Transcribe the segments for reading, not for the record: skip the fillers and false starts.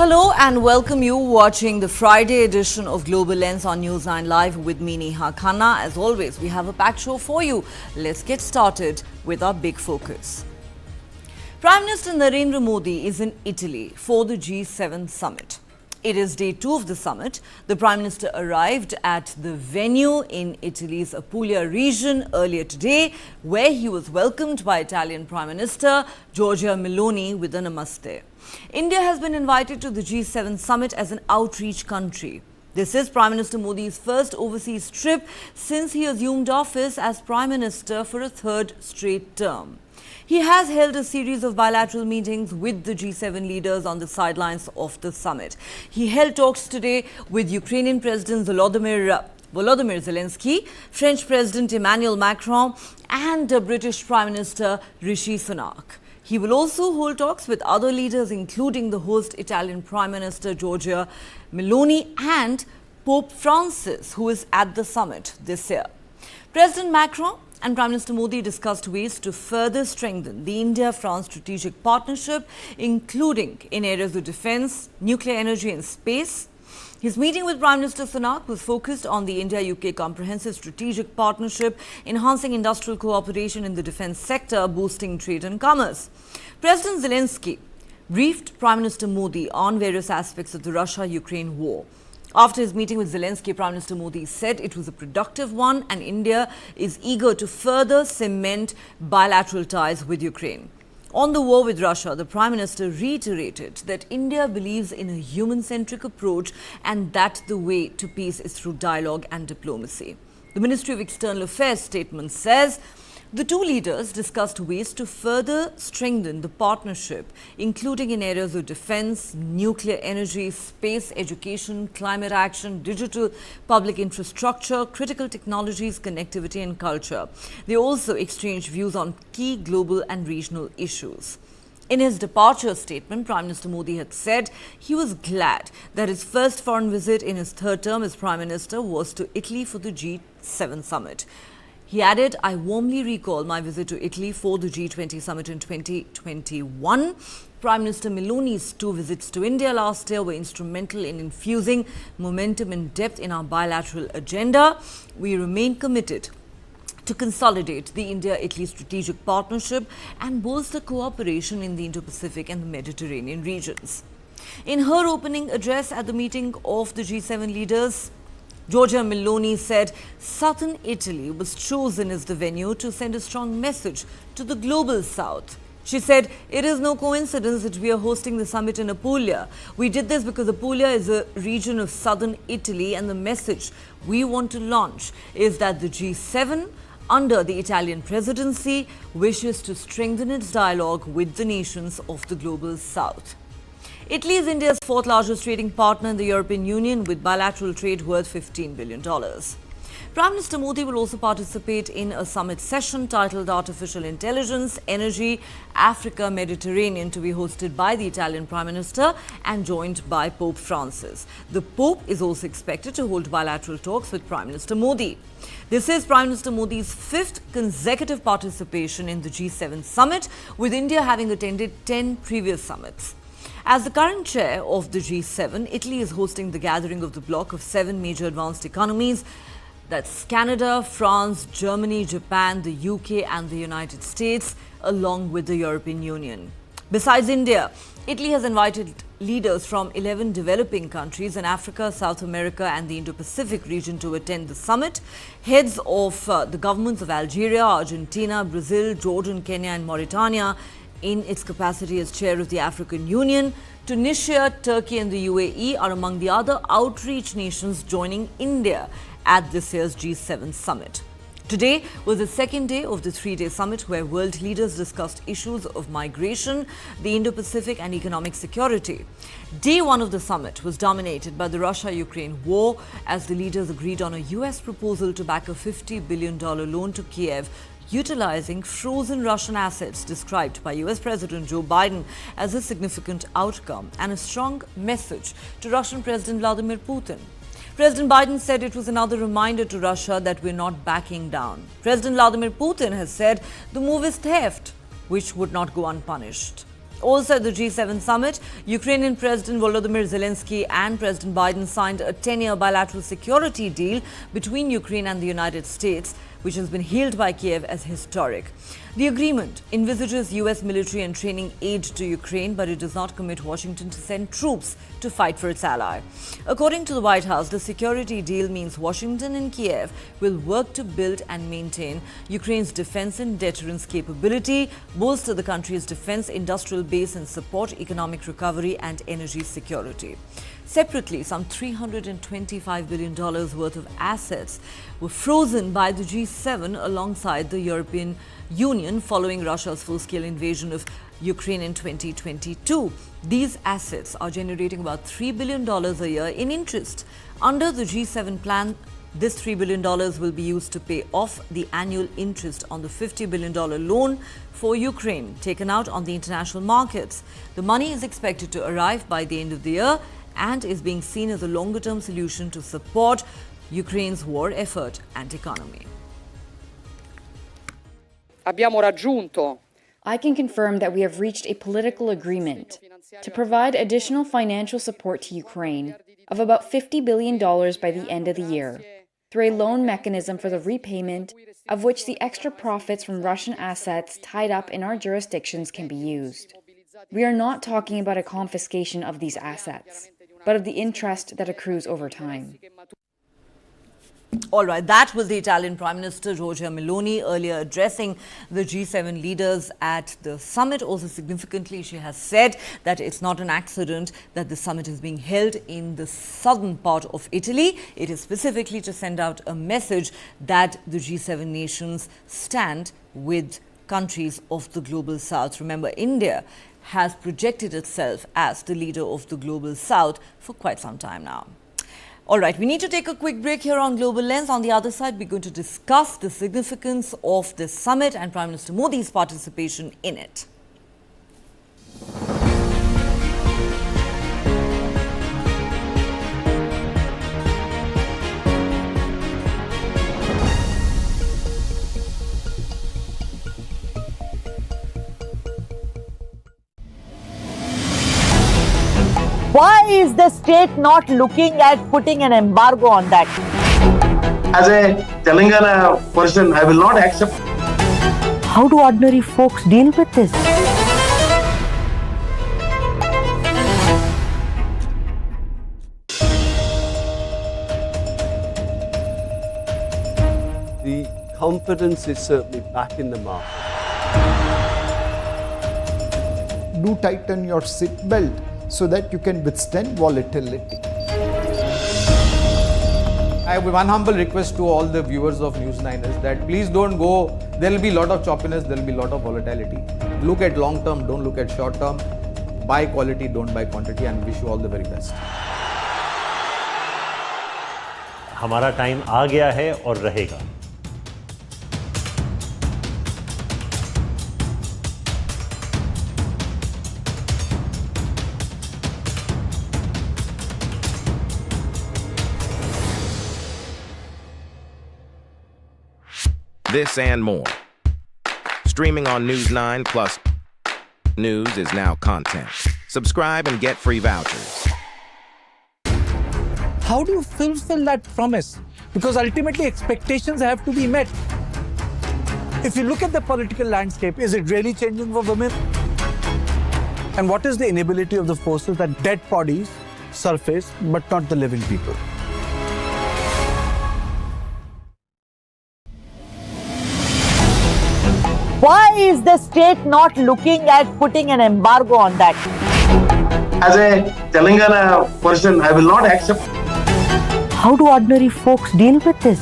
Hello and welcome you watching the Friday edition of Global Lens on News9 Live with me, Neha Khanna. As always, we have a packed show for you. Let's get started with our big focus. Prime Minister Narendra Modi is in Italy for the G7 summit. It is day 2 of the summit. The Prime Minister arrived at the venue in Italy's Apulia region earlier today, where he was welcomed by Italian Prime Minister Georgia Meloni with a namaste. India has been invited to the G7 summit as an outreach country. This is Prime Minister Modi's first overseas trip since he assumed office as Prime Minister for a third straight term. He has held a series of bilateral meetings with the G7 leaders on the sidelines of the summit. He held talks today with Ukrainian President Volodymyr Zelensky, French President Emmanuel Macron and British Prime Minister Rishi Sunak. He will also hold talks with other leaders, including the host Italian Prime Minister Georgia Meloni and Pope Francis, who is at the summit this year. President Macron and Prime Minister Modi discussed ways to further strengthen the India-France strategic partnership, including in areas of defence, nuclear energy and space. His meeting with Prime Minister Sunak was focused on the India-UK comprehensive strategic partnership, enhancing industrial cooperation in the defence sector, boosting trade and commerce. President Zelensky briefed Prime Minister Modi on various aspects of the Russia-Ukraine war. After his meeting with Zelensky, Prime Minister Modi said it was a productive one and India is eager to further cement bilateral ties with Ukraine. On the war with Russia, the Prime Minister reiterated that India believes in a human-centric approach and that the way to peace is through dialogue and diplomacy. The Ministry of External Affairs statement says the two leaders discussed ways to further strengthen the partnership, including in areas of defence, nuclear energy, space, education, climate action, digital public infrastructure, critical technologies, connectivity and culture. They also exchanged views on key global and regional issues. In his departure statement, Prime Minister Modi had said he was glad that his first foreign visit in his third term as Prime Minister was to Italy for the G7 summit. He added, "I warmly recall my visit to Italy for the G20 summit in 2021. Prime Minister Meloni's 2 visits to India last year were instrumental in infusing momentum and depth in our bilateral agenda. We remain committed to consolidate the India-Italy strategic partnership and bolster cooperation in the Indo-Pacific and the Mediterranean regions." In her opening address at the meeting of the G7 leaders, Georgia Meloni said southern Italy was chosen as the venue to send a strong message to the global south. She said, "It is no coincidence that we are hosting the summit in Apulia. We did this because Apulia is a region of southern Italy and the message we want to launch is that the G7 under the Italian presidency wishes to strengthen its dialogue with the nations of the global south." Italy is India's 4th largest trading partner in the European Union with bilateral trade worth $15 billion. Prime Minister Modi will also participate in a summit session titled Artificial Intelligence, Energy, Africa, Mediterranean to be hosted by the Italian Prime Minister and joined by Pope Francis. The Pope is also expected to hold bilateral talks with Prime Minister Modi. This is Prime Minister Modi's 5th consecutive participation in the G7 summit, with India having attended 10 previous summits. As the current chair of the G7, Italy is hosting the gathering of the bloc of 7 major advanced economies. That's Canada, France, Germany, Japan, the UK and the United States, along with the European Union. Besides India, Italy has invited leaders from 11 developing countries in Africa, South America and the Indo-Pacific region to attend the summit. Heads of the governments of Algeria, Argentina, Brazil, Jordan, Kenya and Mauritania in its capacity as chair of the African Union. Tunisia, Turkey and the UAE are among the other outreach nations joining India at this year's G7 summit. Today was the second day of the 3-day summit where world leaders discussed issues of migration, the Indo-Pacific and economic security. Day 1 of the summit was dominated by the Russia-Ukraine war as the leaders agreed on a US proposal to back a $50 billion loan to Kiev utilizing frozen Russian assets described by US President Joe Biden as a significant outcome and a strong message to Russian President Vladimir Putin. President Biden said it was another reminder to Russia that we're not backing down. President Vladimir Putin has said the move is theft, which would not go unpunished. Also at the G7 summit, Ukrainian President Volodymyr Zelensky and President Biden signed a 10-year bilateral security deal between Ukraine and the United States, which has been hailed by Kiev as historic. The agreement envisages U.S. military and training aid to Ukraine, but it does not commit Washington to send troops to fight for its ally. According to the White House, the security deal means Washington and Kiev will work to build and maintain Ukraine's defense and deterrence capability, bolster the country's defense industrial base, and support economic recovery and energy security. Separately, some $325 billion worth of assets were frozen by the G7 alongside the European Union following Russia's full-scale invasion of Ukraine in 2022. These assets are generating about $3 billion a year in interest. Under the G7 plan, this $3 billion will be used to pay off the annual interest on the $50 billion loan for Ukraine taken out on the international markets. The money is expected to arrive by the end of the year and is being seen as a longer-term solution to support Ukraine's war effort and economy. I can confirm that we have reached a political agreement to provide additional financial support to Ukraine of about $50 billion by the end of the year, through a loan mechanism for the repayment of which the extra profits from Russian assets tied up in our jurisdictions can be used. We are not talking about a confiscation of these assets, but of the interest that accrues over time. All right, that was the Italian Prime Minister Georgia Meloni earlier addressing the G7 leaders at the summit. Also significantly, she has said that it's not an accident that the summit is being held in the southern part of Italy. It is specifically to send out a message that the G7 nations stand with countries of the global south. Remember, India has projected itself as the leader of the global south for quite some time now. All right, we need to take a quick break here on Global Lens. On the other side, we're going to discuss the significance of this summit and Prime Minister Modi's participation in it. Why is the state not looking at putting an embargo on that? As a Telangana person, I will not accept. How do ordinary folks deal with this? The confidence is certainly back in the market. Do tighten your seat belt so that you can withstand volatility. I have one humble request to all the viewers of News9 is that please don't go, there will be a lot of choppiness, there will be a lot of volatility. Look at long term, don't look at short term. Buy quality, don't buy quantity, and wish you all the very best. हमारा time आ गया है और रहेगा. This and more. Streaming on News9 plus news is now content. Subscribe and get free vouchers. How do you fulfill that promise? Because ultimately expectations have to be met. If you look at the political landscape, is it really changing for women? And what is the inability of the forces that dead bodies surface but not the living people? Why is the state not looking at putting an embargo on that? As a Telangana person, I will not accept. How do ordinary folks deal with this?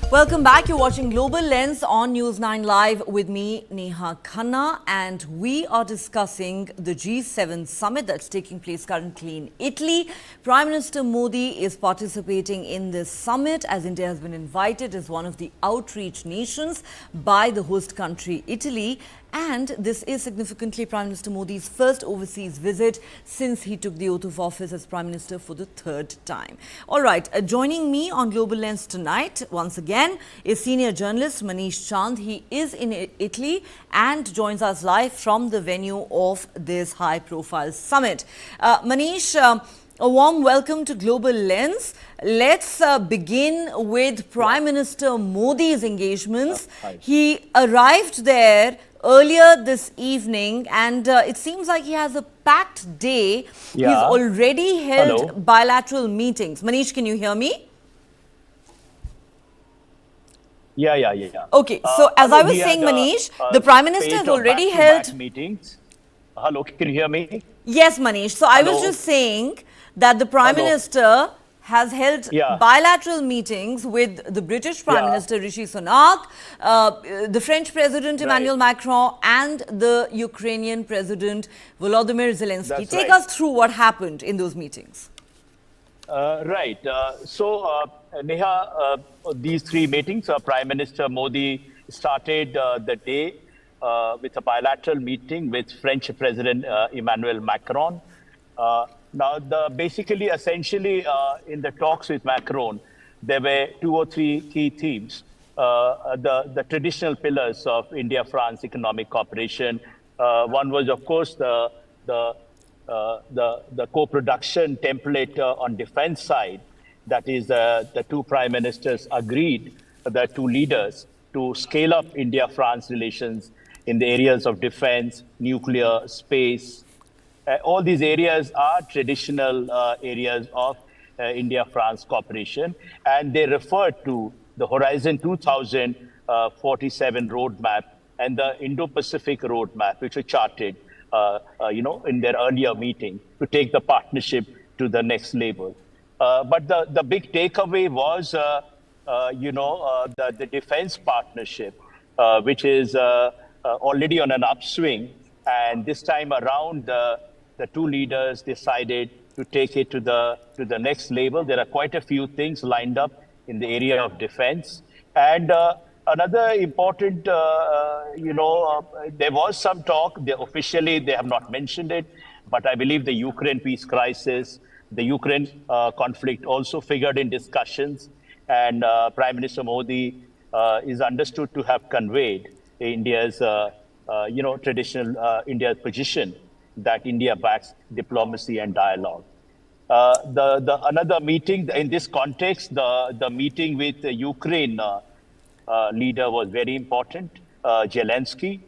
Welcome back. You're watching Global Lens on News9 Live with me, Neha Khanna, and we are discussing the G7 summit that's taking place currently in Italy. Prime Minister Modi is participating in this summit as India has been invited as one of the outreach nations by the host country, Italy. And this is significantly Prime Minister Modi's first overseas visit since he took the oath of office as Prime Minister for the third time. All right, joining me on Global Lens tonight, once again, is senior journalist Manish Chand. He is in Italy and joins us live from the venue of this high-profile summit. Manish, a warm welcome to Global Lens. Let's begin with Prime Minister Modi's engagements. He arrived there earlier this evening and it seems like he has a packed day. He's already held bilateral meetings. Manish, can you hear me? Yeah. Okay, so as I was saying, Manish, the Prime Minister has already held meetings. Hello, can you hear me? Yes, Manish. So I was just saying that the Prime Minister has held bilateral meetings with the British Prime Minister Rishi Sunak, the French President Emmanuel Macron and the Ukrainian President Volodymyr Zelensky. Take us through what happened in those meetings. So, Neha, these three meetings, Prime Minister Modi started the day with a bilateral meeting with French President Emmanuel Macron. Now, essentially, in the talks with Macron, there were 2 or 3 key themes. The traditional pillars of India-France economic cooperation. One was, of course, the co-production template on defense side. That is, the two prime ministers agreed, the two leaders, to scale up India-France relations in the areas of defense, nuclear, space. All these areas are traditional areas of India-France cooperation, and they refer to the Horizon 2047 roadmap and the Indo-Pacific roadmap, which were charted, in their earlier meeting to take the partnership to the next level. But the big takeaway was, the defense partnership, which is already on an upswing, and this time around, the two leaders decided to take it to the next level. There are quite a few things lined up in the area of defense. And another important, there was some talk. Officially, they have not mentioned it, but I believe the Ukraine peace crisis, the Ukraine conflict also figured in discussions. And Prime Minister Modi is understood to have conveyed India's, traditional India's position that India backs diplomacy and dialogue. Another meeting in this context, the meeting with the Ukraine leader was very important. Zelensky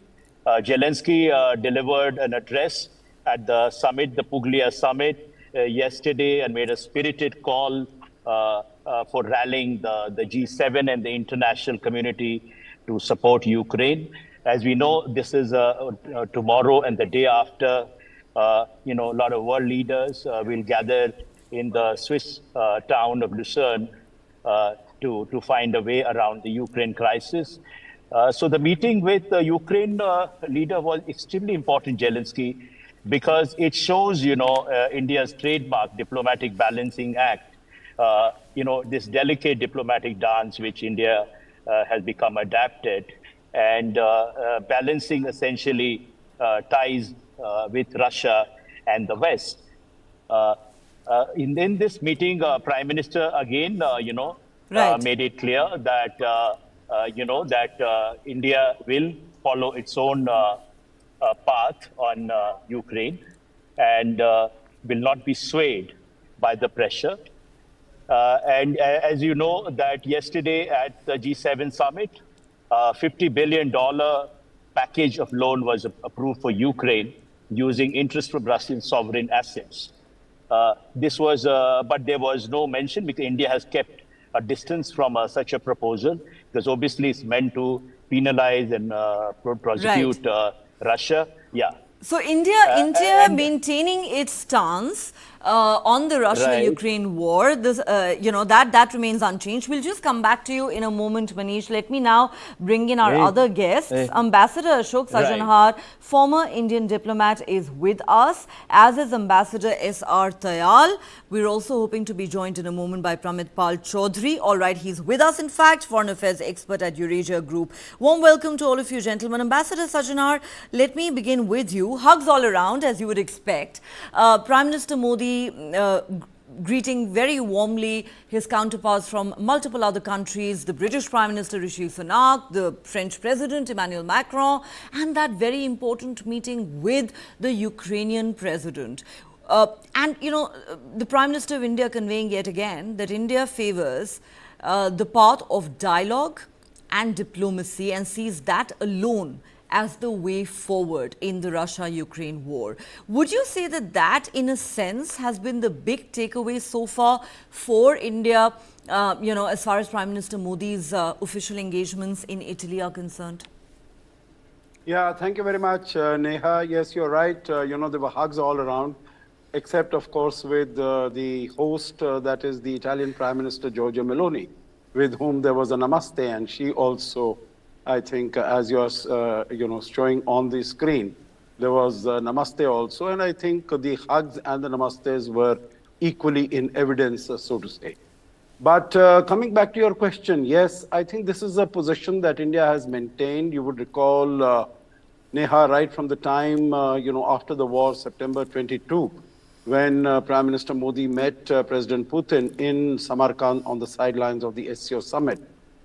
delivered an address at the summit, the Puglia summit, yesterday, and made a spirited call for rallying the G-7 and the international community to support Ukraine. As we know, this is tomorrow and the day after. A lot of world leaders will gather in the Swiss town of Lucerne to find a way around the Ukraine crisis. So the meeting with the Ukraine leader was extremely important, Zelensky, because it shows, India's trademark diplomatic balancing act, this delicate diplomatic dance which India has become adapted, and balancing essentially ties with Russia and the West. In this meeting, Prime Minister again, made it clear that, India will follow its own path on Ukraine and will not be swayed by the pressure. And as you know, that yesterday at the G7 summit, $50 billion package of loan was approved for Ukraine using interest from Russian sovereign assets. This was, but there was no mention because India has kept a distance from such a proposal, because obviously it's meant to penalize and prosecute Russia. Yeah. So India maintaining its stance on the Russia-Ukraine war. This, that remains unchanged. We'll just come back to you in a moment, Manish. Let me now bring in our other guests. Ambassador Ashok Sajanhar, former Indian diplomat, is with us, as is Ambassador S.R. Tayal. We're also hoping to be joined in a moment by Pramit Pal Chaudhary. All right, he's with us, in fact, foreign affairs expert at Eurasia Group. Warm welcome to all of you, gentlemen. Ambassador Sajanhar, let me begin with you. Hugs all around, as you would expect. Prime Minister Modi greeting very warmly his counterparts from multiple other countries, the British Prime Minister Rishi Sunak, the French President Emmanuel Macron, and that very important meeting with the Ukrainian President. The Prime Minister of India conveying yet again that India favors the path of dialogue and diplomacy and sees that alone as the way forward in the Russia-Ukraine war. Would you say that that, in a sense, has been the big takeaway so far for India, as far as Prime Minister Modi's official engagements in Italy are concerned? Yeah, thank you very much, Neha. Yes, you're right. There were hugs all around, except, of course, with the host, that is the Italian Prime Minister Georgia Meloni, with whom there was a namaste, and she also, I think, as you're, showing on the screen, there was namaste also, and I think the hugs and the namastes were equally in evidence, so to say. But coming back to your question, yes, I think this is a position that India has maintained. You would recall, Neha, right from the time, after the war, September 22, when Prime Minister Modi met President Putin in Samarkand on the sidelines of the SCO summit.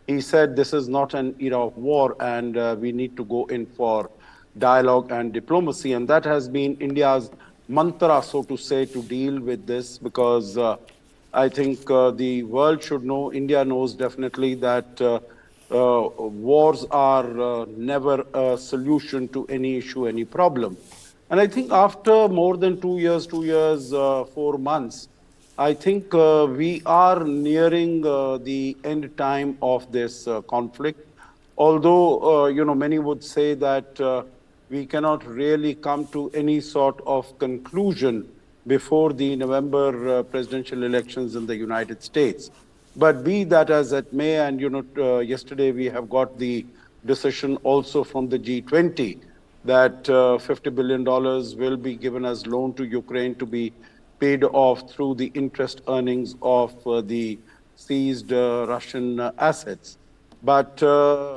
He said this is not an era of war, and we need to go in for dialogue and diplomacy. And that has been India's mantra, so to say, to deal with this, because I think the world should know, India knows definitely that wars are never a solution to any issue, any problem. And I think after more than 2 years, 4 months, I think we are nearing the end time of this conflict. Although, many would say that we cannot really come to any sort of conclusion before the November presidential elections in the United States. But be that as it may, and yesterday we have got the decision also from the G20 that $50 billion will be given as loan to Ukraine to be paid off through the interest earnings of the seized Russian assets. But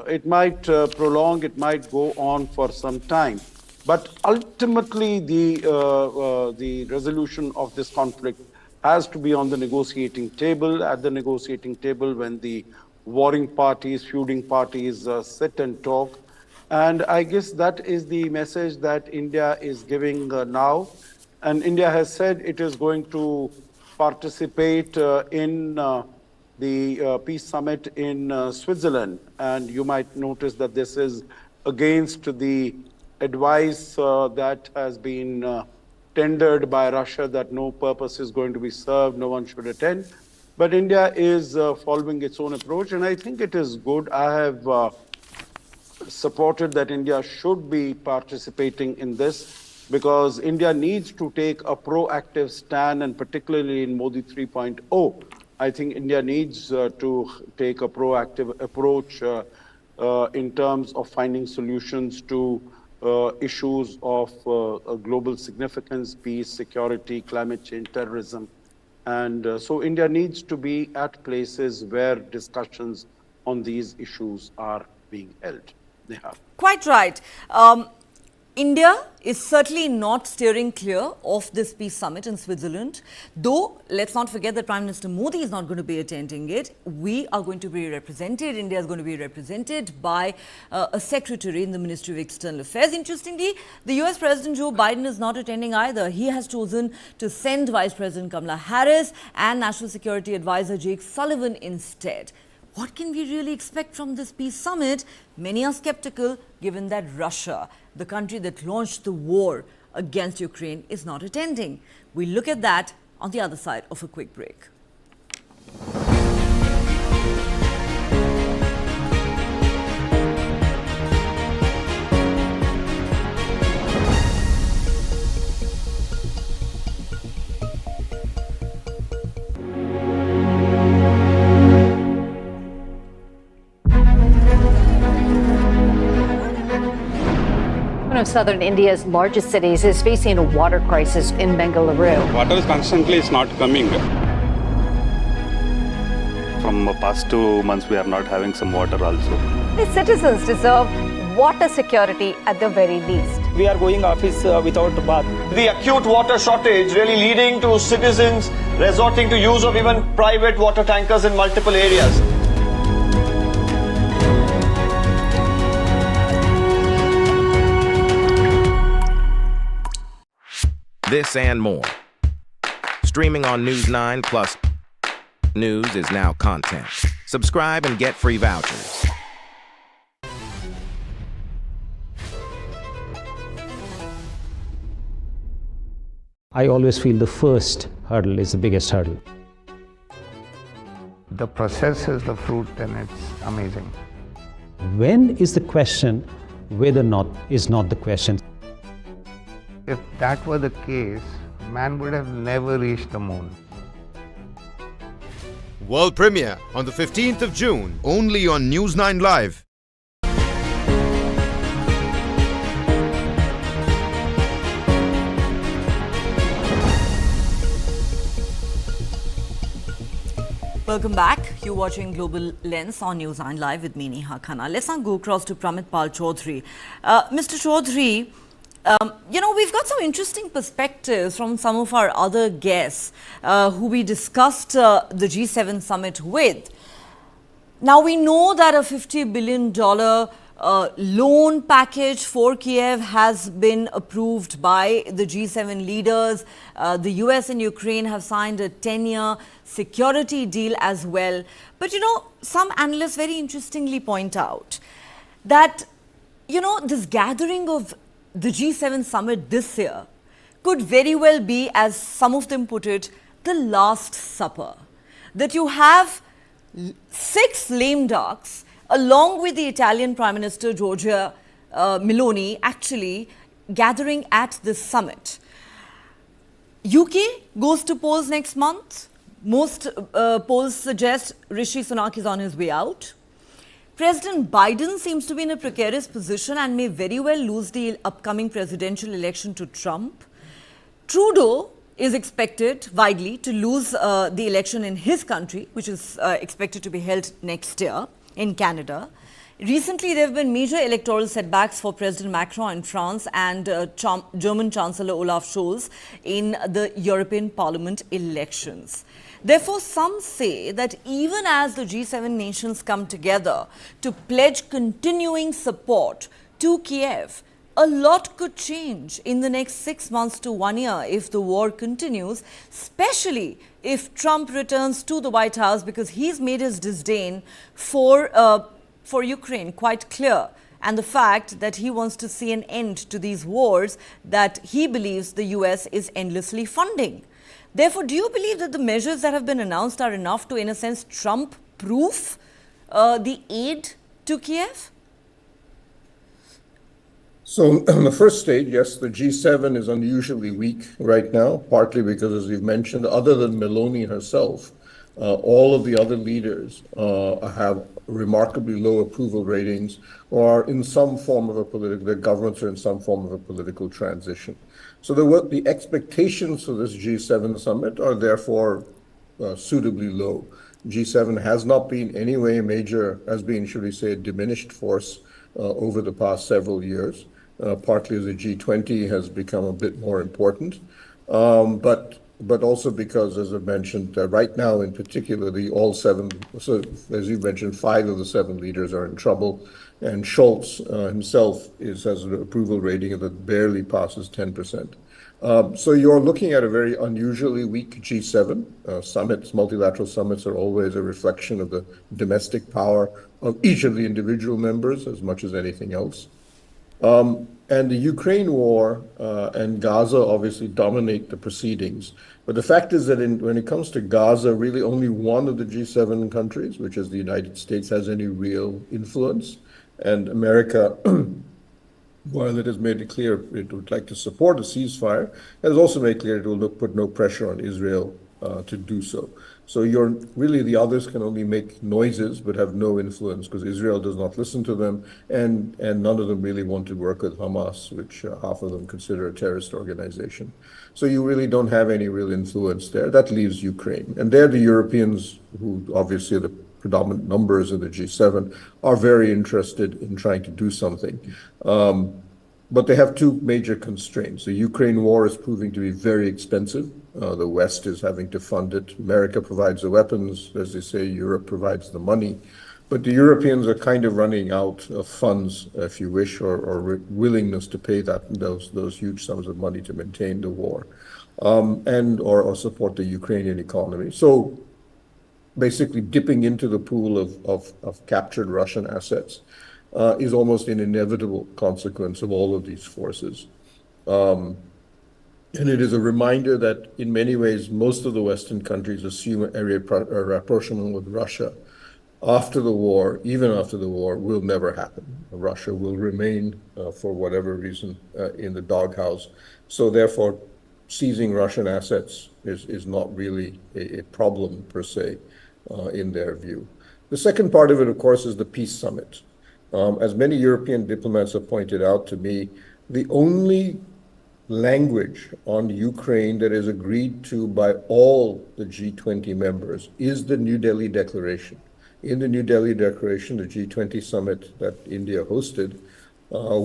it might prolong, it might go on for some time. But ultimately, the resolution of this conflict has to be on the negotiating table. At the negotiating table, when the warring parties, feuding parties sit and talk. And I guess that is the message that India is giving now. And India has said it is going to participate in the peace summit in Switzerland. And you might notice that this is against the advice that has been tendered by Russia that no purpose is going to be served, no one should attend. But India is following its own approach, and I think it is good. I have supported that India should be participating in this, because India needs to take a proactive stand, and particularly in Modi 3.0, I think India needs to take a proactive approach in terms of finding solutions to issues of global significance, peace, security, climate change, terrorism. And so India needs to be at places where discussions on these issues are being held. Neha. Quite right. India is certainly not steering clear of this peace summit in Switzerland, though let's not forget that Prime Minister Modi is not going to be attending it. We are going to be represented, India is going to be represented by a secretary in the Ministry of External Affairs. Interestingly, the US President Joe Biden is not attending either. He has chosen to send Vice President Kamala Harris and National Security Advisor Jake Sullivan instead. What can we really expect from this peace summit? Many are skeptical, given that Russia, the country that launched the war against Ukraine, is not attending. We look at that on the other side of a quick break. one of southern India's largest cities is facing a water crisis in Bengaluru. Water is constantly not coming. From the past 2 months, we are not having some water also. The citizens deserve water security at the very least. We are going office without bath. The acute water shortage really leading to citizens resorting to use of even private water tankers in multiple areas. This and more. Streaming on News9 plus news is now content. Subscribe and get free vouchers. I always feel the first hurdle is the biggest hurdle. The process is the fruit and it's amazing. When is the question, whether or not is not the question. If that were the case, man would have never reached the moon. World premiere on the 15th of June, only on News9 Live. Welcome back. You're watching Global Lens on News9 Live with me, Neha Khanna. Let's now go across to Pramit Pal Chaudhary. Mr. Chaudhary, we've got some interesting perspectives from some of our other guests who we discussed the G7 summit with. Now, we know that a $50 billion loan package for Kiev has been approved by the G7 leaders. The US and Ukraine have signed a 10-year security deal as well. But, some analysts very interestingly point out that, this gathering of the G7 summit this year could very well be, as some of them put it, the last supper. That you have 6 lame ducks along with the Italian Prime Minister Georgia Meloni actually gathering at this summit. UK goes to polls next month. Most polls suggest Rishi Sunak is on his way out. President Biden seems to be in a precarious position and may very well lose the upcoming presidential election to Trump. Trudeau is expected widely to lose the election in his country, which is expected to be held next year in Canada. Recently, there have been major electoral setbacks for President Macron in France and German Chancellor Olaf Scholz in the European Parliament elections. Therefore, some say that even as the G7 nations come together to pledge continuing support to Kiev, a lot could change in the next 6 months to 1 year if the war continues, especially if Trump returns to the White House, because he's made his disdain for Ukraine quite clear. And the fact that he wants to see an end to these wars that he believes the US is endlessly funding. Therefore, do you believe that the measures that have been announced are enough to, in a sense, Trump-proof the aid to Kiev? So on the first stage, yes, the G7 is unusually weak right now, partly because, as you've mentioned, other than Meloni herself, all of the other leaders have remarkably low approval ratings or are in some form of their governments are in some form of a political transition. So the expectations for this G7 summit are therefore suitably low. G7 has not been anyway should we say, a diminished force over the past several years, partly as the G20 has become a bit more important, but also because, as I mentioned, right now in particular, so as you mentioned, 5 of the 7 leaders are in trouble, and Scholz himself has an approval rating that barely passes 10%. So you're looking at a very unusually weak G7 summits. Multilateral summits are always a reflection of the domestic power of each of the individual members as much as anything else. And the Ukraine war and Gaza obviously dominate the proceedings. But the fact is that when it comes to Gaza, really only one of the G7 countries, which is the United States, has any real influence. And America, while it has made it clear it would like to support a ceasefire, has also made clear it will put no pressure on Israel to do so. So really the others can only make noises but have no influence because Israel does not listen to them, and none of them really want to work with Hamas, which half of them consider a terrorist organization. So you really don't have any real influence there. That leaves Ukraine. And there the Europeans, who obviously are the predominant numbers in the G7, are very interested in trying to do something. But they have two major constraints. The Ukraine war is proving to be very expensive. The West is having to fund it. America provides the weapons, as they say, Europe provides the money. But the Europeans are kind of running out of funds, if you wish, or willingness to pay those huge sums of money to maintain the war, or support the Ukrainian economy. So basically dipping into the pool of captured Russian assets is almost an inevitable consequence of all of these forces. And it is a reminder that in many ways, most of the Western countries assume a rapprochement with Russia after the war, even after the war, will never happen. Russia will remain, for whatever reason, in the doghouse. So therefore, seizing Russian assets is not really a problem per se, in their view. The second part of it, of course, is the peace summit. As many European diplomats have pointed out to me, the only language on Ukraine that is agreed to by all the G20 members is the New Delhi Declaration. In the New Delhi Declaration, the G20 summit that India hosted,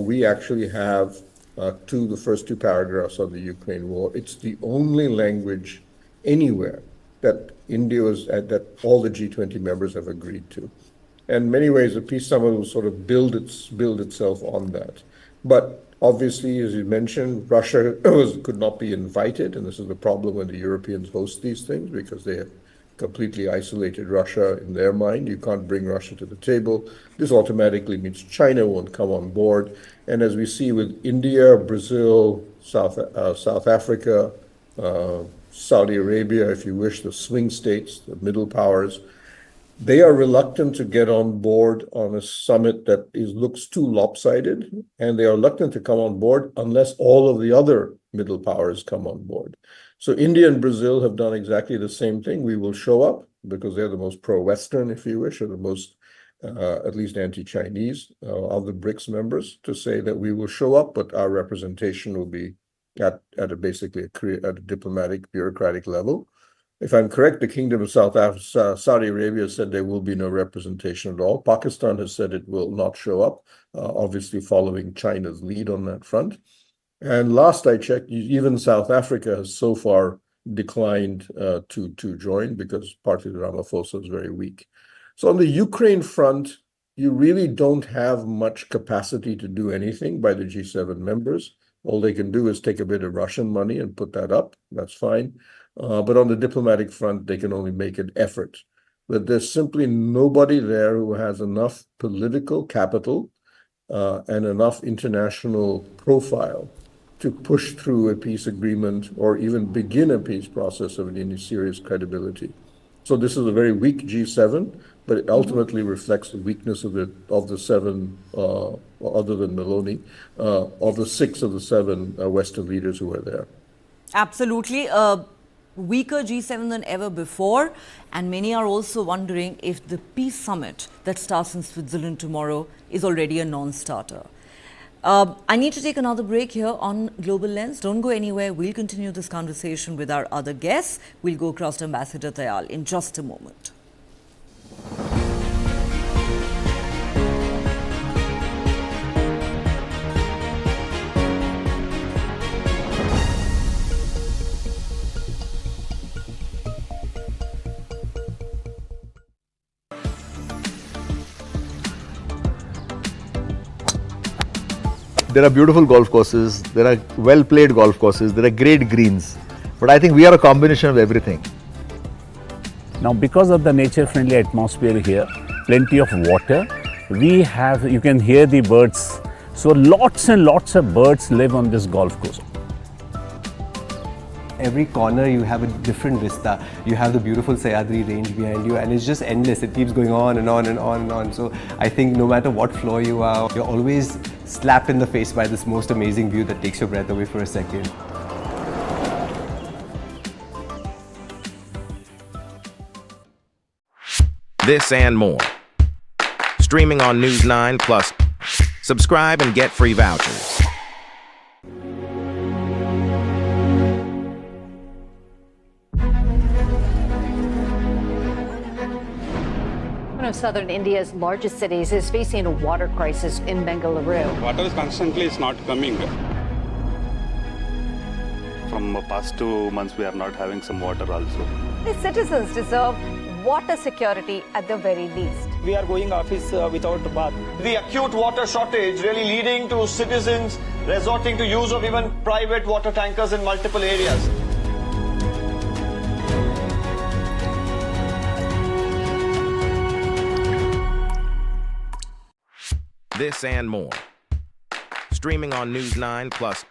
we actually have the first two paragraphs of the Ukraine war. It's the only language anywhere that that all the G20 members have agreed to. And in many ways, the peace summit will sort of build itself on that. But obviously, as you mentioned, Russia could not be invited, and this is the problem when the Europeans host these things, because they have completely isolated Russia in their mind. You can't bring Russia to the table. This automatically means China won't come on board. And as we see with India, Brazil, South Africa, Saudi Arabia, if you wish, the swing states, the middle powers, they are reluctant to get on board on a summit that looks too lopsided, and they are reluctant to come on board unless all of the other middle powers come on board. So India and Brazil have done exactly the same thing. We will show up because they're the most pro-Western, if you wish, or the most, at least anti-Chinese of the BRICS members, to say that we will show up, but our representation will be at a diplomatic, bureaucratic level. If I'm correct, the Kingdom of Saudi Arabia said there will be no representation at all. Pakistan has said it will not show up, obviously following China's lead on that front. And last I checked, even South Africa has so far declined to join because partly Ramaphosa is very weak. So on the Ukraine front, you really don't have much capacity to do anything by the G7 members. All they can do is take a bit of Russian money and put that up. That's fine. But on the diplomatic front, they can only make an effort. But there's simply nobody there who has enough political capital and enough international profile to push through a peace agreement or even begin a peace process of any serious credibility. So this is a very weak G7, but it ultimately reflects the weakness of the seven, other than Meloni, of the six of the seven Western leaders who are there. Absolutely. Weaker G7 than ever before, and many are also wondering if the peace summit that starts in Switzerland tomorrow is already a non-starter. I need to take another break here on Global Lens. Don't go anywhere. We'll continue this conversation with our other guests. We'll go across to Ambassador Tayal in just a moment. There are beautiful golf courses, there are well-played golf courses, there are great greens. But I think we are a combination of everything. Now, because of the nature-friendly atmosphere here, plenty of water, you can hear the birds. So lots and lots of birds live on this golf course. Every corner you have a different vista. You have the beautiful Sayadri range behind you, and it's just endless. It keeps going on and on and on and on. So I think no matter what floor you are, you're always slapped in the face by this most amazing view that takes your breath away for a second. This and more. Streaming on News9 Plus. Subscribe and get free vouchers. One of southern India's largest cities is facing a water crisis in Bengaluru. Water is constantly not coming. From past 2 months, we are not having some water also. The citizens deserve water security at the very least. We are going office without bath. The acute water shortage really leading to citizens resorting to use of even private water tankers in multiple areas. This and more. Streaming on News9 Plus.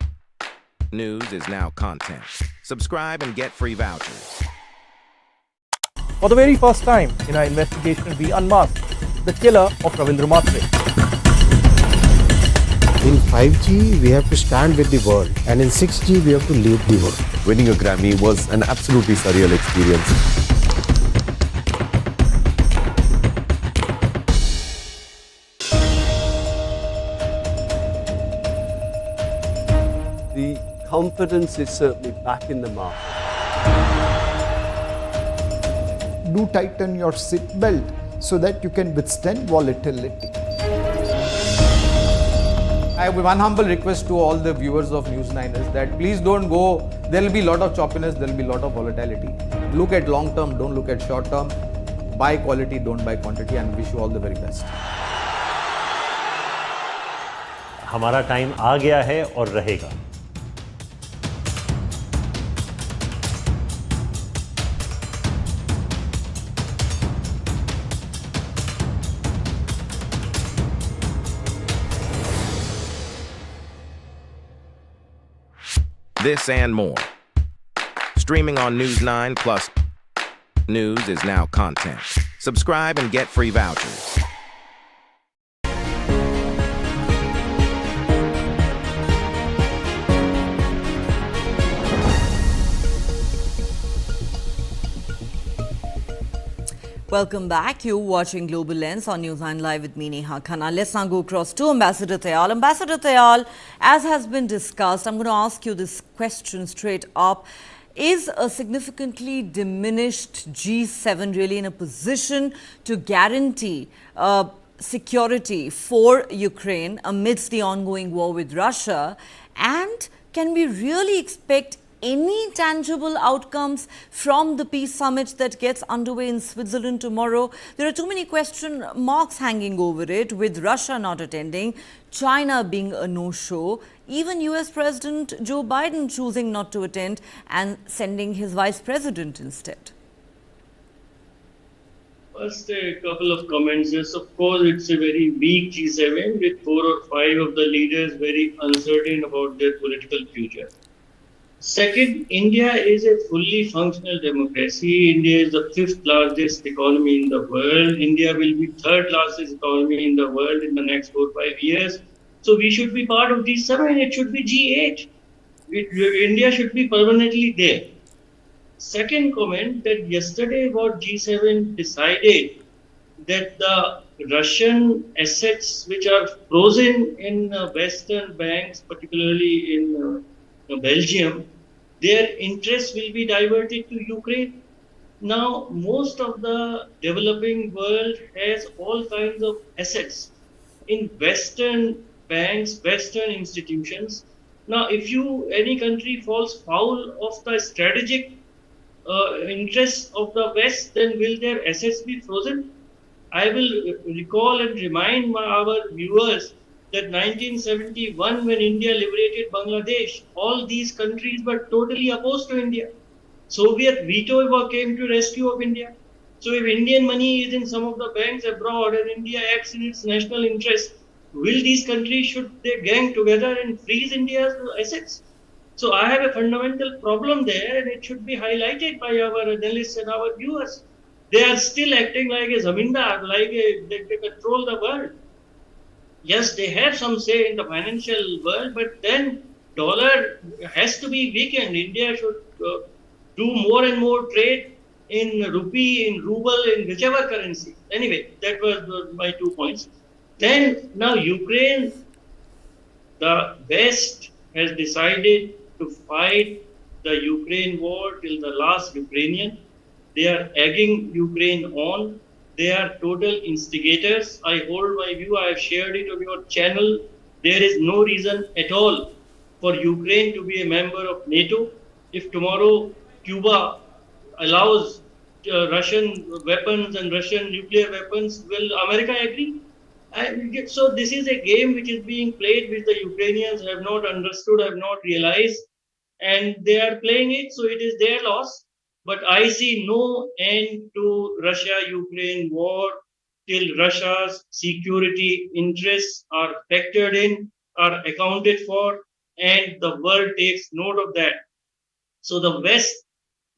News is now content. Subscribe and get free vouchers. For the very first time in our investigation, we unmasked the killer of Ravindra Matre. In 5G, we have to stand with the world, and in 6G, we have to lead the world. Winning a Grammy was an absolutely surreal experience. The confidence is certainly back in the market. Do tighten your seat belt so that you can withstand volatility. I have one humble request to all the viewers of News9 is that please don't go, there will be a lot of choppiness, there will be a lot of volatility. Look at long term, don't look at short term. Buy quality, don't buy quantity, and wish you all the very best. हमारा time आ गया है और रहेगा. This and more. Streaming on News9 Plus. News is now content. Subscribe and get free vouchers. Welcome back. You're watching Global Lens on News9 Live with me, Neha Khanna. Let's now go across to Ambassador Tayal. Ambassador Tayal, as has been discussed, I'm going to ask you this question straight up. Is a significantly diminished G7 really in a position to guarantee security for Ukraine amidst the ongoing war with Russia? And can we really expect any tangible outcomes from the peace summit that gets underway in Switzerland tomorrow? There are too many question marks hanging over it, with Russia not attending, China being a no-show, even US President Joe Biden choosing not to attend and sending his vice president instead. First, a couple of comments. Yes, of course, it's a very weak G7 with 4 or 5 of the leaders very uncertain about their political future. Second, India is a fully functional democracy. India is the 5th largest economy in the world. India will be 3rd largest economy in the world in the next 4 or 5 years. So we should be part of G7. It should be G8. India should be permanently there. Second comment, that yesterday what G7 decided that the Russian assets which are frozen in Western banks, particularly in Belgium, their interests will be diverted to Ukraine. Now, most of the developing world has all kinds of assets in Western banks, Western institutions. Now, if any country falls foul of the strategic interests of the West, then will their assets be frozen? I will recall and remind our viewers that 1971, when India liberated Bangladesh, all these countries were totally opposed to India. Soviet veto came to rescue of India. So if Indian money is in some of the banks abroad and India acts in its national interest, will these countries, should they gang together and freeze India's assets? So I have a fundamental problem there, and it should be highlighted by our analysts and our viewers. They are still acting like a zamindar, they control the world. Yes, they have some say in the financial world, but then dollar has to be weakened. India should do more and more trade in rupee, in ruble, in whichever currency. Anyway, that was my 2 points. Then now Ukraine, the West has decided to fight the Ukraine war till the last Ukrainian. They are egging Ukraine on. They are total instigators. I hold my view. I have shared it on your channel. There is no reason at all for Ukraine to be a member of NATO. If tomorrow Cuba allows Russian weapons and Russian nuclear weapons, will America agree? So this is a game which is being played, which the Ukrainians have not understood, have not realized, and they are playing it. So it is their loss. But I see no end to Russia-Ukraine war till Russia's security interests are factored in, are accounted for, and the world takes note of that. So the West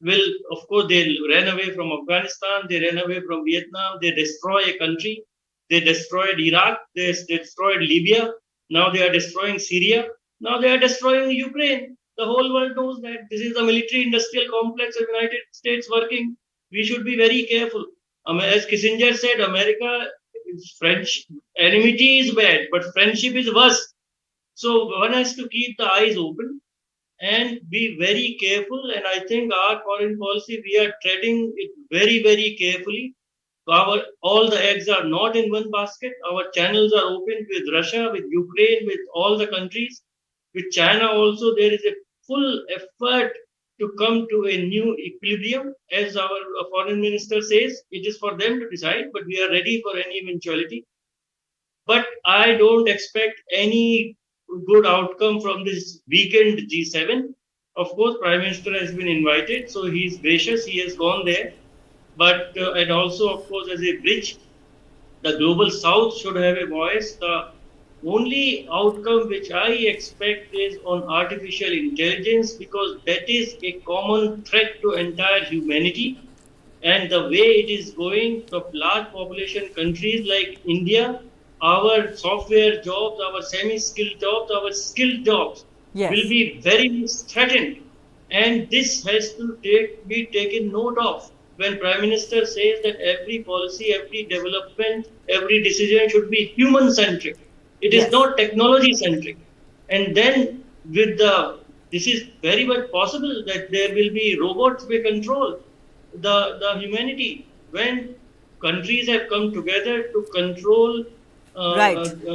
will, of course, they ran away from Afghanistan, they ran away from Vietnam, they destroy a country, they destroyed Iraq, they destroyed Libya, now they are destroying Syria, now they are destroying Ukraine. The whole world knows that this is the military-industrial complex of the United States working. We should be very careful. As Kissinger said, America, French enmity is bad, but friendship is worse. So one has to keep the eyes open and be very careful. And I think our foreign policy, we are treading it very, very carefully. All the eggs are not in one basket. Our channels are open with Russia, with Ukraine, with all the countries. With China also, there is a full effort to come to a new equilibrium. As our foreign minister says, it is for them to decide, but we are ready for any eventuality. But I don't expect any good outcome from this weekend G7. Of course, Prime Minister has been invited, so he is gracious, he has gone there. But, and also, of course, as a bridge, the global south should have a voice. The only outcome which I expect is on artificial intelligence, because that is a common threat to entire humanity. And the way it is going, the large population countries like India, our software jobs, our semi-skilled jobs, our skilled jobs will be very much threatened. And this has to be taken note of. When Prime Minister says that every policy, every development, every decision should be human-centric. It is not technology-centric. And then with this is very much possible that there will be robots will control the humanity. When countries have come together to control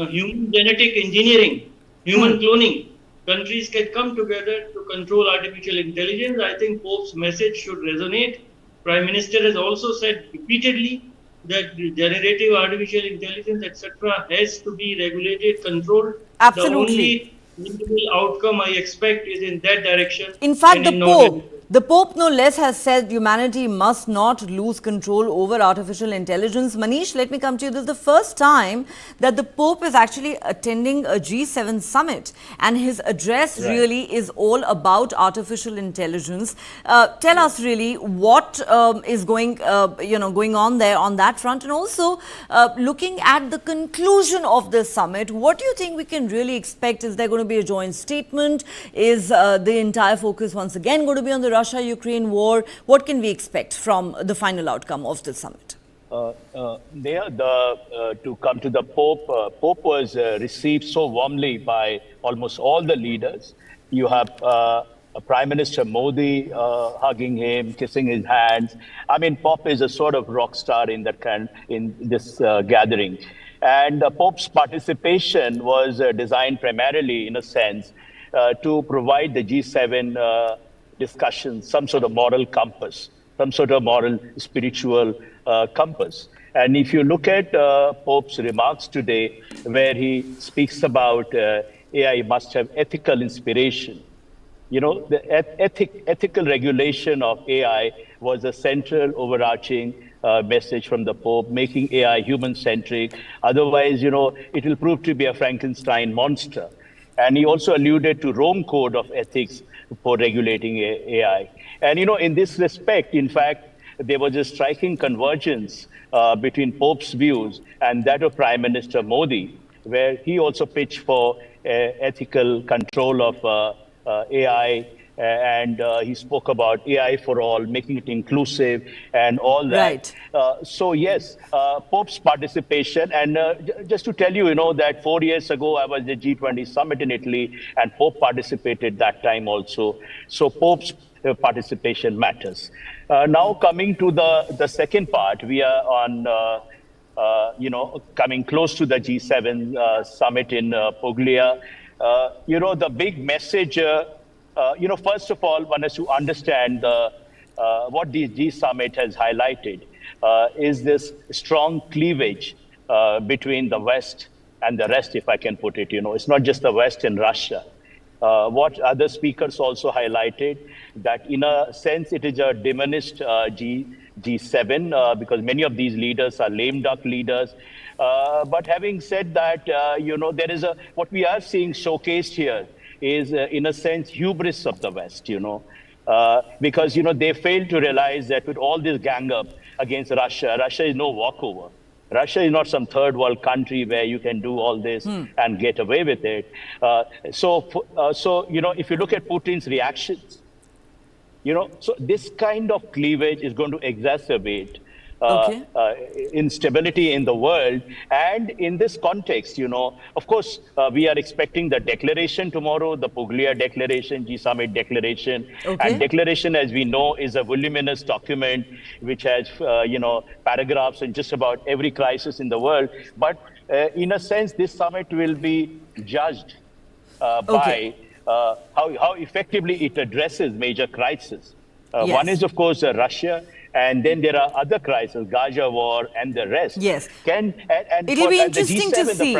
human genetic engineering, human cloning, countries can come together to control artificial intelligence. I think Pope's message should resonate. Prime Minister has also said repeatedly that generative artificial intelligence, etc., has to be regulated, controlled. Absolutely. The only visible outcome I expect is in that direction. In fact, the Pope no less has said humanity must not lose control over artificial intelligence. Manish, let me come to you. This is the first time that the Pope is actually attending a G7 summit, and his address really is all about artificial intelligence. Tell us really what is going on there on that front, and also looking at the conclusion of the summit. What do you think we can really expect? Is there going to be a joint statement? Is the entire focus once again going to be on the Russia-Ukraine war? What can we expect from the final outcome of the summit? To come to the Pope, Pope was received so warmly by almost all the leaders. You have Prime Minister Modi hugging him, kissing his hands. I mean, Pope is a sort of rock star in this gathering. And the Pope's participation was designed primarily, in a sense, to provide the G7 discussions some sort of moral compass, some sort of moral, spiritual compass. And if you look at Pope's remarks today, where he speaks about AI must have ethical inspiration, you know, the ethical regulation of AI was a central overarching message from the Pope, making AI human-centric. Otherwise, you know, it will prove to be a Frankenstein monster. And he also alluded to Rome Code of Ethics for regulating AI. And, you know, in this respect, in fact, there was a striking convergence between Pope's views and that of Prime Minister Modi, where he also pitched for ethical control of AI and he spoke about AI for all, making it inclusive and all that. Right. So yes, Pope's participation, and just to tell you, that 4 years ago I was at the G20 summit in Italy, and Pope participated that time also. So Pope's participation matters. Now coming to the second part, we are on, coming close to the G7 summit in Puglia. The big message, first of all, one has to understand what the G summit has highlighted is this strong cleavage between the West and the rest, if I can put it. It's not just the West and Russia. What other speakers also highlighted, that in a sense it is a diminished G7 because many of these leaders are lame duck leaders. But having said that, there is what we are seeing showcased here is, in a sense, hubris of the West, because, they fail to realize that with all this gang up against Russia, Russia is no walkover. Russia is not some third world country where you can do all this and get away with it. So if you look at Putin's reactions, so this kind of cleavage is going to exacerbate instability in the world. And in this context, of course, we are expecting the declaration tomorrow, the Puglia declaration, G-Summit declaration. And declaration, as we know, is a voluminous document which has, paragraphs on just about every crisis in the world. But in a sense, this summit will be judged by how effectively it addresses major crises. One is, of course, Russia. And then there are other crises, Gaza war and the rest. Yes. It'll be interesting to see.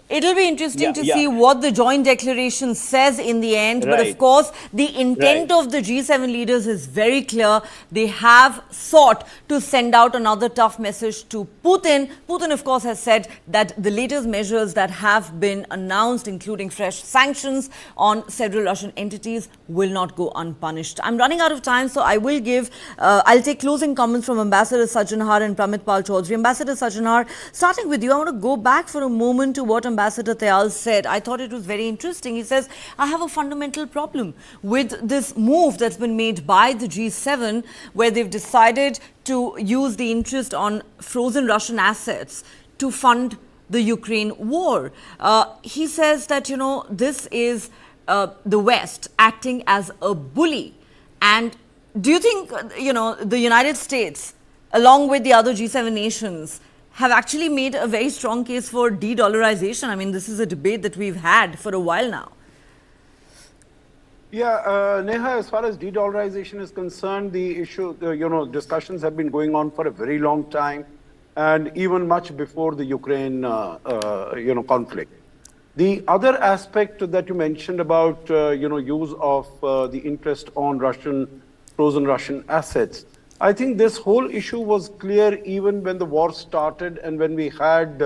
It'll be interesting to see what the joint declaration says in the end. But of course, the intent of the G7 leaders is very clear. They have sought to send out another tough message to Putin. Putin, of course, has said that the latest measures that have been announced, including fresh sanctions on several Russian entities, will not go unpunished. I'm running out of time, so I will give, I'll take closing comments from Ambassador Sajjanhar and Pramit Pal Chaudhary. Ambassador Sajjanhar, starting with you, I want to go back for a moment to what Ambassador Tayal said. I thought it was very interesting. He says, I have a fundamental problem with this move that's been made by the G7, where they've decided to use the interest on frozen Russian assets to fund the Ukraine war. He says that, this is the West acting as a bully. And do you think, the United States, along with the other G7 nations, have actually made a very strong case for de-dollarization? I mean, this is a debate that we've had for a while now. Yeah, Neha, as far as de-dollarization is concerned, the issue, discussions have been going on for a very long time, and even much before the Ukraine, conflict. The other aspect that you mentioned about, use of the interest on frozen Russian assets, I think this whole issue was clear even when the war started and when we had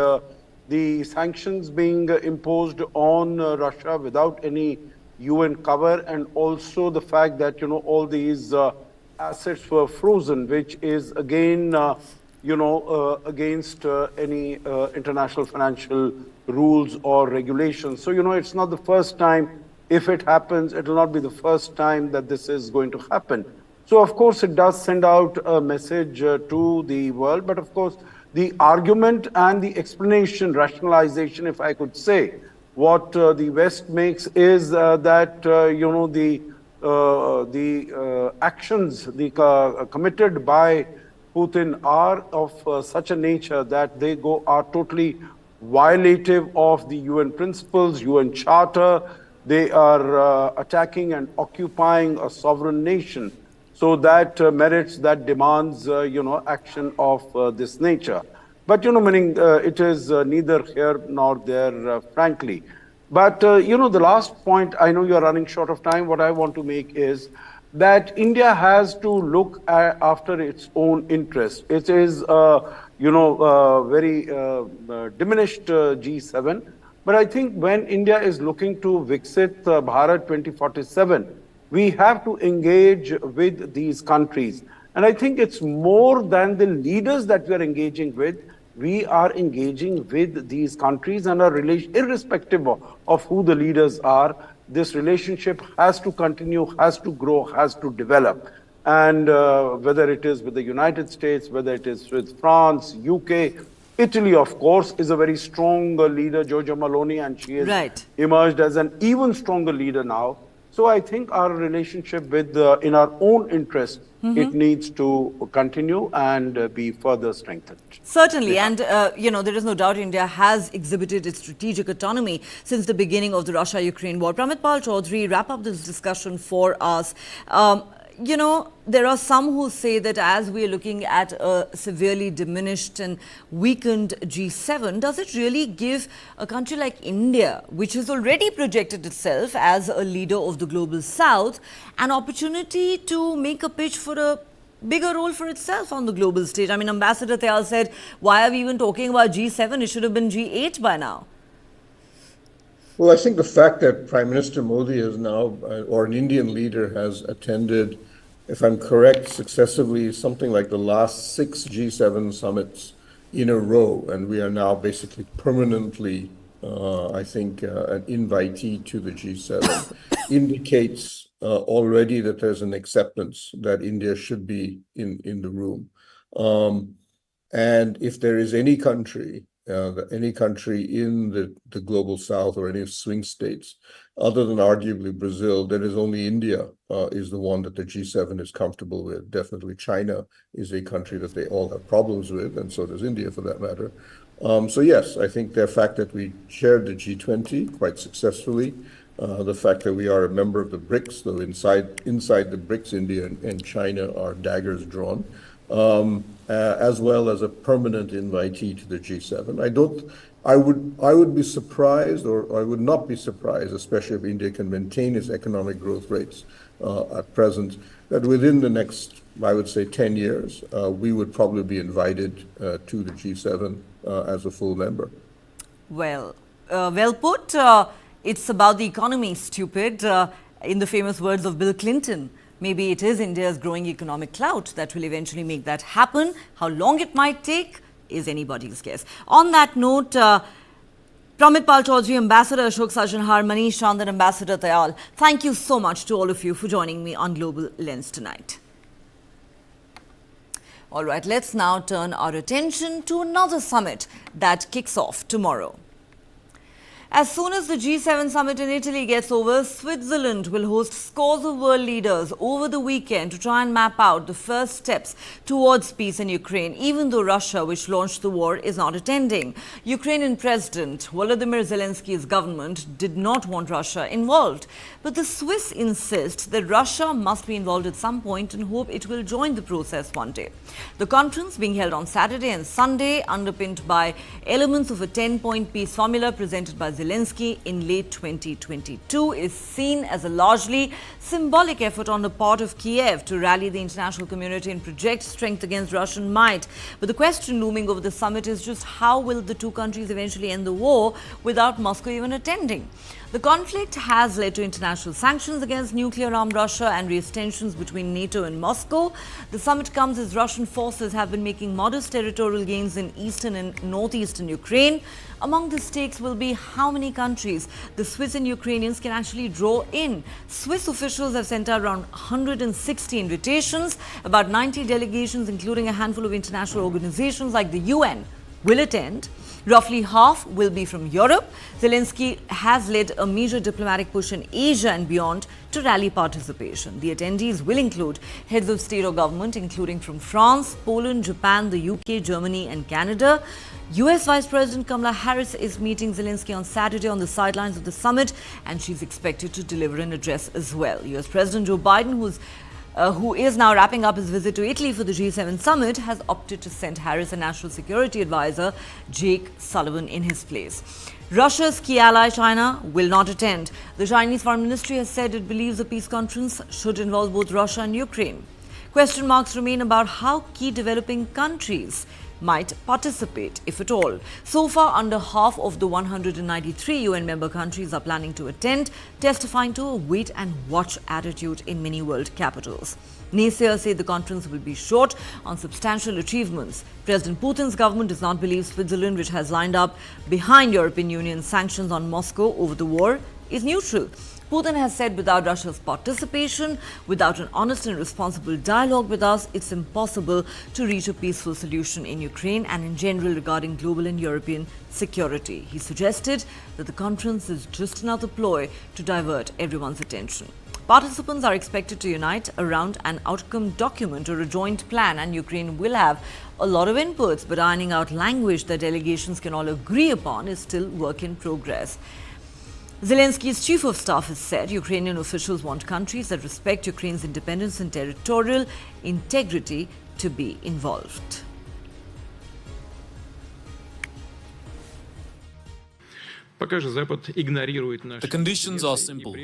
the sanctions being imposed on Russia without any UN cover, and also the fact that, all these assets were frozen, which is again, against any international financial rules or regulations. So, it's not the first time. If it happens, it will not be the first time that this is going to happen. So, of course, it does send out a message to the world. But, of course, the argument and the explanation, rationalization, if I could say, what the West makes is that, the actions committed by Putin are of such a nature that they are totally violative of the UN principles, UN Charter. They are attacking and occupying a sovereign nation. So that merits, that demands, action of this nature. But, meaning it is neither here nor there, frankly. But, the last point, I know you are running short of time. What I want to make is that India has to look after its own interest. It is, very diminished G7. But I think when India is looking to Viksit Bharat 2047, we have to engage with these countries. And I think it's more than the leaders that we are engaging with. We are engaging with these countries and our relation, irrespective of who the leaders are. this relationship has to continue, has to grow, has to develop. And whether it is with the United States, whether it is with France, UK, Italy, of course, is a very strong leader, Georgia Meloni, and she has emerged as an even stronger leader now. So I think our relationship with, in our own interest, it needs to continue and be further strengthened. Certainly, and you know, there is no doubt India has exhibited its strategic autonomy since the beginning of the Russia-Ukraine war. Pramit-Pal Chaudhary, wrap up this discussion for us. You know, there are some who say that as we are looking at a severely diminished and weakened G7, does it really give a country like India, which has already projected itself as a leader of the global south, an opportunity to make a pitch for a bigger role for itself on the global stage? I mean, Ambassador Tayal said, why are we even talking about G7? It should have been G8 by now. Well, I think the fact that Prime Minister Modi is now, or an Indian leader has attended, if I'm correct, successively something like the last 6 G7 summits in a row, and we are now basically permanently, I think, an invitee to the G7, indicates already that there's an acceptance that India should be in the room. And if there is any country in the global south or any swing states, other than arguably Brazil, there is only India is the one that the G7 is comfortable with. Definitely China is a country that they all have problems with, and so does India for that matter. So yes, I think the fact that we shared the G20 quite successfully, the fact that we are a member of the BRICS, though inside the BRICS, India and China are daggers drawn, as well as a permanent invitee to the G7. I would be surprised, or I would not be surprised, especially if India can maintain its economic growth rates at present, that within the next, I would say, 10 years, we would probably be invited to the G7 as a full member. Well, well put. It's about the economy, stupid, in the famous words of Bill Clinton. Maybe it is India's growing economic clout that will eventually make that happen. How long it might take is anybody's guess. On that note, Pramit-Pal Chaudhary, Ambassador Ashok Sajanhar, Manish Chandan, Ambassador Tayal, thank you so much to all of you for joining me on Global Lens tonight. All right, let's now turn our attention to another summit that kicks off tomorrow. As soon as the G7 summit in Italy gets over, Switzerland will host scores of world leaders over the weekend to try and map out the first steps towards peace in Ukraine, even though Russia, which launched the war, is not attending. Ukrainian President Volodymyr Zelensky's government did not want Russia involved. But the Swiss insist that Russia must be involved at some point and hope it will join the process one day. The conference, being held on Saturday and Sunday, underpinned by elements of a 10-point peace formula presented by Zelensky in late 2022, is seen as a largely symbolic effort on the part of Kiev to rally the international community and project strength against Russian might. But the question looming over the summit is just how will the two countries eventually end the war without Moscow even attending? The conflict has led to international sanctions against nuclear-armed Russia and raised tensions between NATO and Moscow. The summit comes as Russian forces have been making modest territorial gains in eastern and northeastern Ukraine. Among the stakes will be how many countries the Swiss and Ukrainians can actually draw in. Swiss officials have sent out around 160 invitations. About 90 delegations, including a handful of international organizations like the UN, will attend. Roughly half will be from Europe. Zelensky has led a major diplomatic push in Asia and beyond to rally participation. The attendees will include heads of state or government, including from France, Poland, Japan, the UK, Germany and Canada. US Vice President Kamala Harris is meeting Zelensky on Saturday on the sidelines of the summit, and she's expected to deliver an address as well. US President Joe Biden, who is now wrapping up his visit to Italy for the G7 summit, has opted to send Harris a national security advisor, Jake Sullivan, in his place. Russia's key ally China will not attend. The Chinese Foreign Ministry has said it believes the peace conference should involve both Russia and Ukraine. Question marks remain about how key developing countries might participate, if at all. So far, under half of the 193 UN member countries are planning to attend, testifying to a wait-and-watch attitude in many world capitals. Naysayers say the conference will be short on substantial achievements. President Putin's government does not believe Switzerland, which has lined up behind European Union sanctions on Moscow over the war, is neutral. Putin has said without Russia's participation, without an honest and responsible dialogue with us, it's impossible to reach a peaceful solution in Ukraine and in general regarding global and European security. He suggested that the conference is just another ploy to divert everyone's attention. Participants are expected to unite around an outcome document or a joint plan, and Ukraine will have a lot of inputs, but ironing out language that delegations can all agree upon is still work in progress. Zelensky's chief of staff has said Ukrainian officials want countries that respect Ukraine's independence and territorial integrity to be involved. The conditions are simple.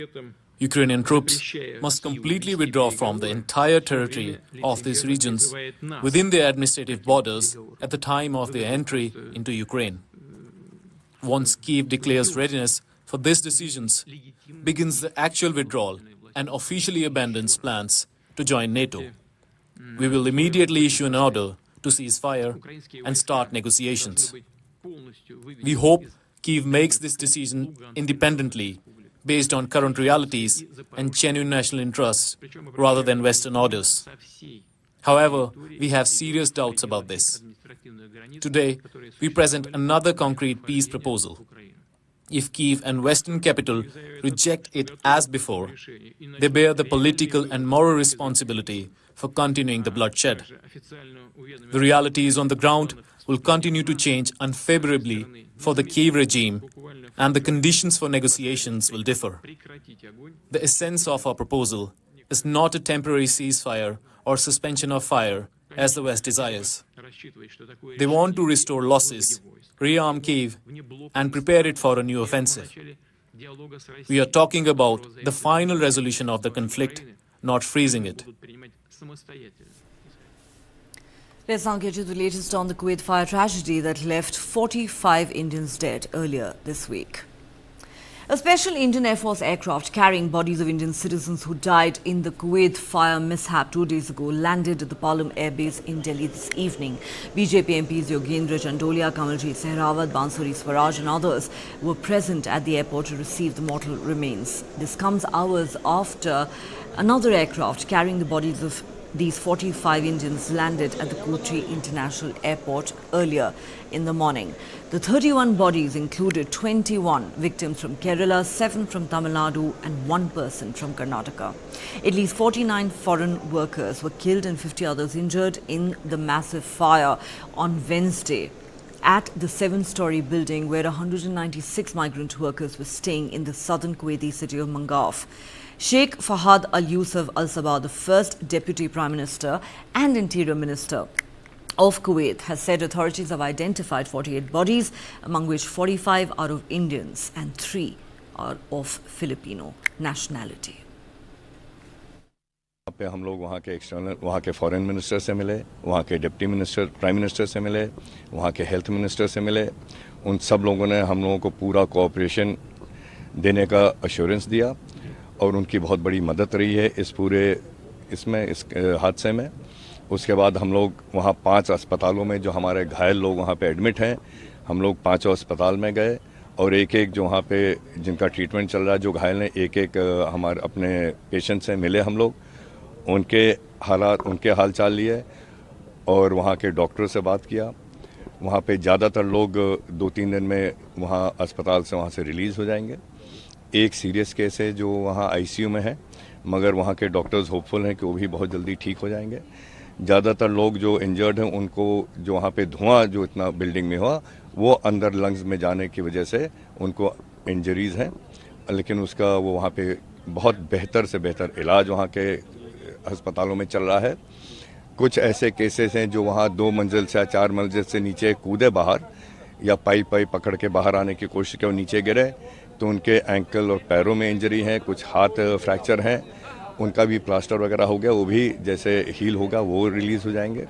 Ukrainian troops must completely withdraw from the entire territory of these regions within their administrative borders at the time of their entry into Ukraine. Once Kyiv declares readiness for these decisions, begins the actual withdrawal and officially abandons plans to join NATO. We will immediately issue an order to cease fire and start negotiations. We hope Kyiv makes this decision independently, based on current realities and genuine national interests, rather than Western orders. However, we have serious doubts about this. Today, we present another concrete peace proposal. If Kyiv and Western capital reject it as before, they bear the political and moral responsibility for continuing the bloodshed. The realities on the ground will continue to change unfavorably for the Kyiv regime, and the conditions for negotiations will differ. The essence of our proposal is not a temporary ceasefire or suspension of fire, as the West desires. They want to restore losses, rearm Kyiv, and prepare it for a new offensive. We are talking about the final resolution of the conflict, not freezing it. Let's now get you the latest on the Kuwait fire tragedy that left 45 Indians dead earlier this week. A special Indian Air Force aircraft carrying bodies of Indian citizens who died in the Kuwait fire mishap 2 days ago landed at the Palam Air Base in Delhi this evening. BJP MPs Yogendra Chandolia, Kamaljeet Sehrawat, Bansuri Swaraj and others were present at the airport to receive the mortal remains. This comes hours after another aircraft carrying the bodies of these 45 Indians landed at the Kochi International Airport earlier in the morning. The 31 bodies included 21 victims from Kerala, 7 from Tamil Nadu and 1 person from Karnataka. At least 49 foreign workers were killed and 50 others injured in the massive fire on Wednesday at the 7-story building where 196 migrant workers were staying in the southern Kuwaiti city of Mangaouf. Sheikh Fahad Al-Yusuf Al-Sabah, the first Deputy Prime Minister and Interior Minister of Kuwait, has said authorities have identified 48 bodies, among which 45 are of Indians and 3 are of Filipino nationality. पे हम लोग वहाँ के external वहाँ के foreign minister से मिले, वहाँ के डिप्टी मिनिस्टर प्राइम मिनिस्टर से मिले, वहाँ के हेल्थ मिनिस्टर से मिले। उन सब लोगों ने हम लोगों को पूरा कोऑपरेशन देने का अश्योरेंस दिया और उनकी बहुत बड़ी मदद रही है इस हादसे में। उसके बाद हम लोग वहाँ 5 अस्पतालों में जो हमारे घायल लोग वहाँ पे एडमिट हैं, हम लोग 5 अस्पताल में गए और एक जो वहाँ पे जिनका ट्रीटमेंट चल रहा है, जो घायल हैं, एक हमारे अपने पेशेंट से मिले हम लोग, उनके हाल चाल लिए और वहाँ के डॉक्टर से बात किया। वहाँ पे ज़्यादातर लोग 2-3 दिन में वहाँ अस्पताल से वहाँ से रिलीज़ हो जाएंगे। एक सीरियस केस है जो वहाँ आईसीयू में है, मगर वहाँ के डॉक्टर्स होपफुल हैं कि वो भी बहुत जल्दी ठीक हो जाएंगे। ज़्यादातर लोग जो इंजर्ड हैं उनको जो वहाँ पे धुआं जो इतना बिल्डिंग में हुआ वो अंदर लंग्स में जाने की वजह से उनको इंजरीज़ हैं, लेकिन उसका वो वहाँ पे बहुत बेहतर से बेहतर इलाज वहाँ के अस्पतालों में चल रहा है। कुछ ऐसे केसेस हैं जो वहाँ 2 मंजिल से 4 मंजिल से नीचे कूदे बाहर या पाइप पकड़ के बाहर आने की कोशिश की और नीचे गिरे, तो उनके एंकल और पैरों में इंजरी है, कुछ हाथ फ्रैक्चर हैं, उनका भी प्लास्टर वगैरह हो गया, वो भी जैसे हील होगा वो रिलीज़ हो जाएंगे।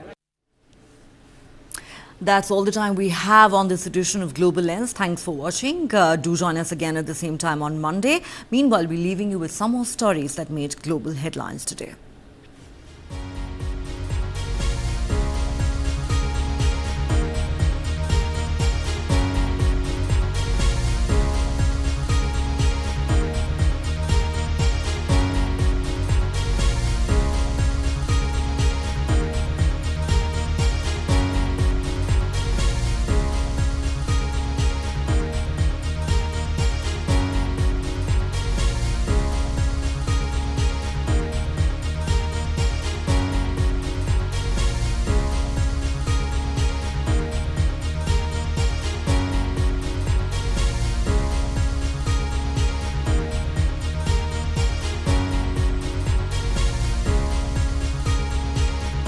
That's all the time we have on this edition of Global Lens. Thanks for watching. Do join us again at the same time on Monday. Meanwhile, we're leaving you with some more stories that made global headlines today.